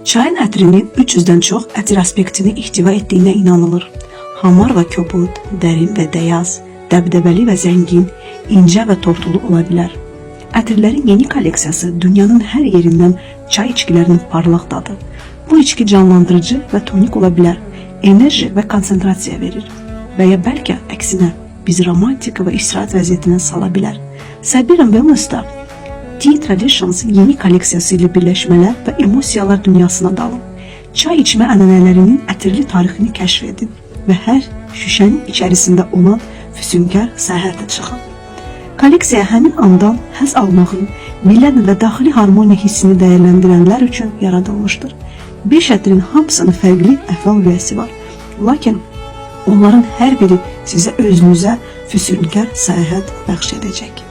Çayın ətrini 300-dən çox ətir aspektini ihtiva etdiyinə inanılır. Hamar və kobud, dərin və dəyaz, dəbdəbəli və zəngin, incə və tortulu ola bilər. Ətirlərin yeni kolleksiyası dünyanın hər yerindən çay içkilərinin parlaq dadı. Bu içki canlandırıcı və tonik ola bilər, enerji və konsentrasiya verir. Və ya bəlkə əksinə bizi romantika və istirahət vəziyyətinə sala bilər. Sabir & Wellness'da Tea Traditions yeni kolleksiyası ilə birləşmələr və emosiyalar dünyasına dalın. Çay içmə ənənələrinin ətirli tarixini kəşf edin və hər şüşənin içərisində olan füsunkar səyahətə çıxın. Kolleksiya həmin andan həzz almağın, milləd və daxili harmoniya hissini dəyərləndirənlər üçün yaradılmışdır. 5 ətrin hamısının fərqli əhval-ruhiyyəsi var. Lakin onların hər biri sizə özünüzə füsunkar səyahət bəxş edəcək.